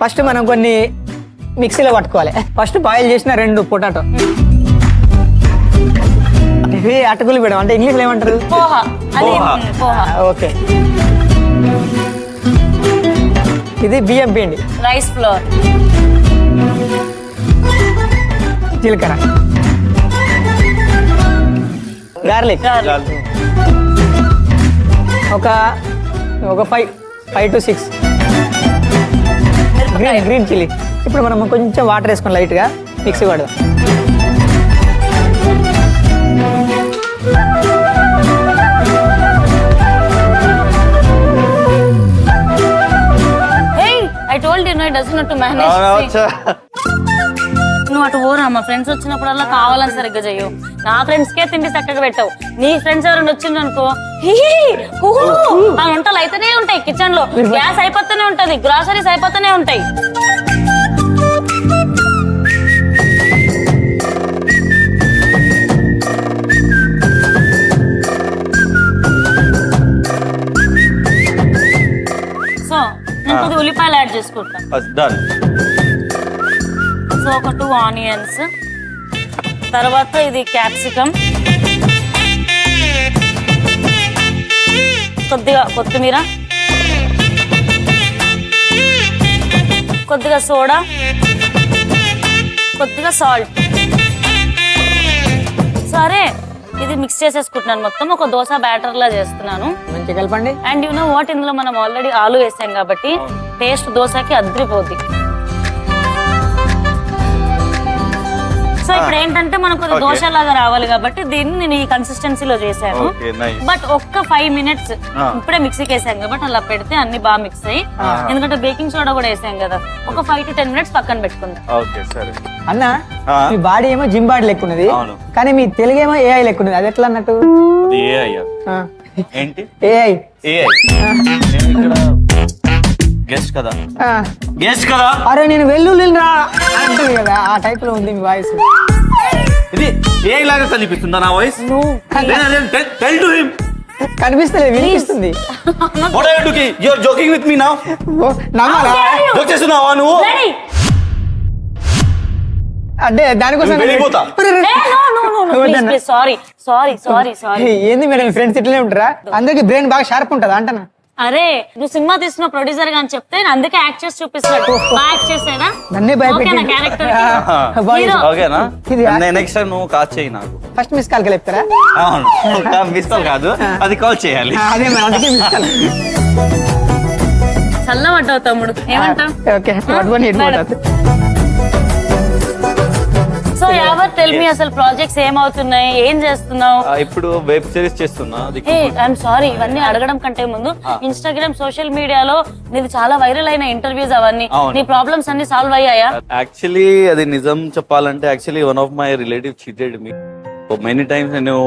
First మనం కొన్ని మిక్సీలో పట్టుకోవాలి. ఫస్ట్ బాయిల్ చేసిన 2 పొటాటో, ఇవి అటుకులు పెడదాం. అంటే ఇంగ్లీష్లో ఏమంటారు? పోహా. అది పోహా. ఓకే. ఇది బియ్యం పిండి, రైస్ ఫ్లోర్, జీలకర్ర, గార్లిక్ ఒక 5 to 6 గ్రీన్ చిల్లీ. ఇప్పుడు మనం కొంచెం వాటర్ వేసుకొని లైట్గా మిక్సీ పడదాం. I told you, no, it doesn't know to manage. నువ్వు అటు ఓరా, మా ఫ్రెండ్స్ వచ్చినప్పుడల్లా కావాలని సరిగ్గా చెయ్యవు. నా ఫ్రెండ్స్ కే తిండి చక్కగా పెట్టావు. నీ ఫ్రెండ్స్ ఎవరైనా వచ్చింది అనుకో, ఆ వంటలు అయితేనే ఉంటాయి. కిచెన్ లో గ్యాస్ అయిపోతూనే ఉంటది, గ్రాసరీస్ అయిపోతూనే ఉంటాయి. సో నేను కొద్దిగా ఉల్లిపాయలు యాడ్ చేసుకుంటాను. సో ఒక 2 ఆనియన్స్, తర్వాత ఇది క్యాప్సికమ్, కొద్దిగా కొత్తిమీర, కొద్దిగా సోడా, కొద్దిగా సాల్ట్. సరే, ఇది మిక్స్ చేసేసుకుంటున్నాను మొత్తం. ఒక దోశ బ్యాటర్ లా చేస్తున్నాను. మంచిగా కలపండి. అండ్ యు నో వాట్, ఇందులో మనం ఆల్రెడీ ఆలు వేసాం కాబట్టి టేస్ట్ దోశకి అద్రిపోద్ది. సో ఇప్పుడు ఏంటంటే మనకు దోశ లాగా రావాలి కాబట్టి దీన్ని నేను ఈ కన్సిస్టెన్సీలో చేశాను. బట్ ఒక్క 5 minutes ఇప్పుడే మిక్సీకి వేసాం కాబట్టి అలా పెడితే అన్ని బాగా మిక్స్ అయ్యి, ఎందుకంటే బేకింగ్ సోడా కూడా వేసాం కదా, ఒక 5 to 10 minutes పక్కన పెట్టుకుందాం. అన్న, మీ బాడీ ఏమో జిమ్ బాడీ లెక్క ఉన్నది, కానీ మీ తెలుగు ఏమో ఏఐ లెక్క ఉన్నది. అది ఎట్లా అన్నట్టు? ఏఐ గెస్ట్ కదా, గెస్ట్ కదా. అరే నేను వెల్లుల్లి రా అంటుంది కదా, ఆ టైప్ లో ఉంది మీ వాయిస్. ఇది ఏ లాగా కనిపిస్తుందా నా వాయిస్? Tell to him. కనిపిస్తలేదు, వినిపిస్తుంది. What are you doing? You are joking with me now. నమ్మరా? జోక్ చేస్తున్నావా నువ్వు? అంటే దానికోసం ఏంది మేడం, ఫ్రెండ్స్ ఇట్లనే ఉంటారా? అందరికి బ్రెయిన్ బాగా షార్ప్ ఉంటుందా అంటనా? అరే నువ్వు సినిమా తీసిన ప్రొడ్యూసర్ గా అని చెప్తే అందుకే యాక్ట్ చేసి చూపిస్తాడు. బాగా యాక్ట్ చేసానా? నన్నే భయపెట్టిన క్యారెక్టర్. ఓకేనా? నెక్స్ట్ టైం నువ్వు కాల్ చేయి నాకు. ఫస్ట్ మిస్ కాల్ చెప్తారా? అవును, మిస్ కాల్ కాదు, అది కాల్ చేయాలి. అదే మరి, అందుకే మిస్ కాల్. చల్లబడ్డావు తమ్ముడు, ఏమంటావు? ఓకే, పట్టుకొని సో ఎవర్ టెల్ మీ, అసలు ప్రాజెక్ట్స్ ఏమవుతున్నాయి, ఏం చేస్తున్నావు? ఇప్పుడు వెబ్ సిరీస్ చేస్తున్నా. ఐఎమ్ సారీ, ఇవన్నీ అడగడం కంటే ముందు ఇన్స్టాగ్రామ్ సోషల్ మీడియాలో నీది చాలా వైరల్ అయిన ఇంటర్వ్యూస్, అవన్నీ నీ ప్రాబ్లమ్స్ అన్ని సాల్వ్ అయ్యాయా? యాక్చువల్లీ అది నిజం చెప్పాలంటే, actually one of my relative cheated me many times. నేను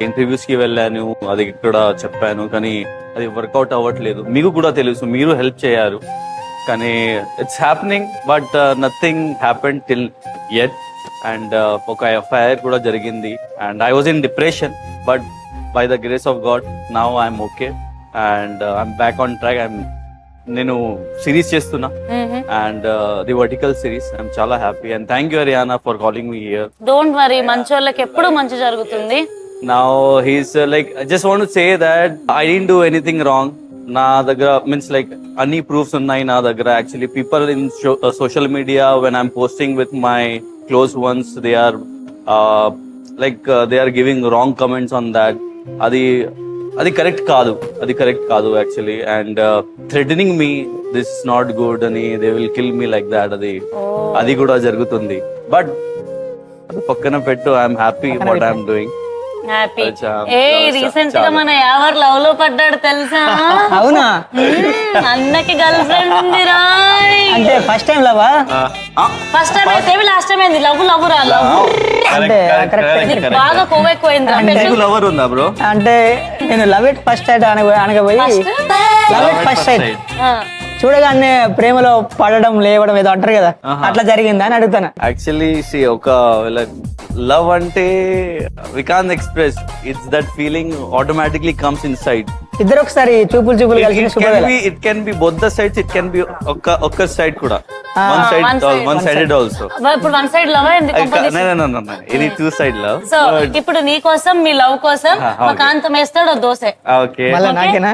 ఇంటర్వ్యూస్ కి వెళ్ళాను, అది ఇక్కడ చెప్పాను, కానీ అది వర్కౌట్ అవ్వట్లేదు. మీకు కూడా తెలుసు, మీరు హెల్ప్ చేయారు, కానీ it's happening, but nothing happen till yet. And ఒక ఎఫ్ఐఆర్ కూడా జరిగింది, and I was in depression, but by the grace of God now I'm okay and I'm back on track. నేను సిరీస్ చేస్తున్నా, and the vertical series. I'm చాలా happy, and thank you Ariana for calling me here. Don't worry, మంచోళ్ళకి ఎప్పుడు మంచి జరుగుతుంది. Now he's like, I just want to say that I didn't do anything wrong. నా దగ్గర means like అన్ని proofs ఉన్నాయి నా దగ్గర. Actually people in social media when I'm posting with my close ones, they are like they are giving wrong comments on that. అది correct కాదు actually. And threatening me, this is not good అని, they will kill me like that. అది కూడా జరుగుతుంది. But అది పక్కన పెట్టు, I'm happy what I'm doing. Happy. Recent గా మన ఎవరు లవ్ లో పడ్డాడు తెలుసా? అవునా? అన్నకి గర్ల్ ఫ్రెండ్ ఉంది రా. అంటే ఫస్ట్ టైం లవా? ఫస్ట్ టైం అయితే లస్ట్ టైం ఏంది? లవ్ రా, లవ్ అంటే బాగా కోవెక్కువైంది. లవర్ ఉందా బ్రో? అంటే నేను లవ్ ఇట్ ఫస్ట్ సైట్ అనగబోయి లవ్ ఇట్ ఫస్ట్ సైట్ చూడగానే ప్రేమలో పడడం లేవడం ఏదో అంటారు కదా, అట్లా జరిగిందా అని అడుగుతాను. యాక్చువల్లీ ఒక లవ్ అంటే we can't express, it's that feeling automatically comes inside. ఇద్దరు ఒకసారి చూపులు కలిసి శుభవేళ. It can be both the sides, it can be ఒక్క సైడ్ కూడా, వన్ సైడెడ్ ఆల్సో. ఇప్పుడు వన్ సైడ్ లవ్ ఇది టూ సైడ్ లవ్. సో ఇప్పుడు నీ కోసం మీ లవ్ కోసం మా కాంతం వేస్తాడు దోశ. ఓకే మళ్ళీ నాకేనా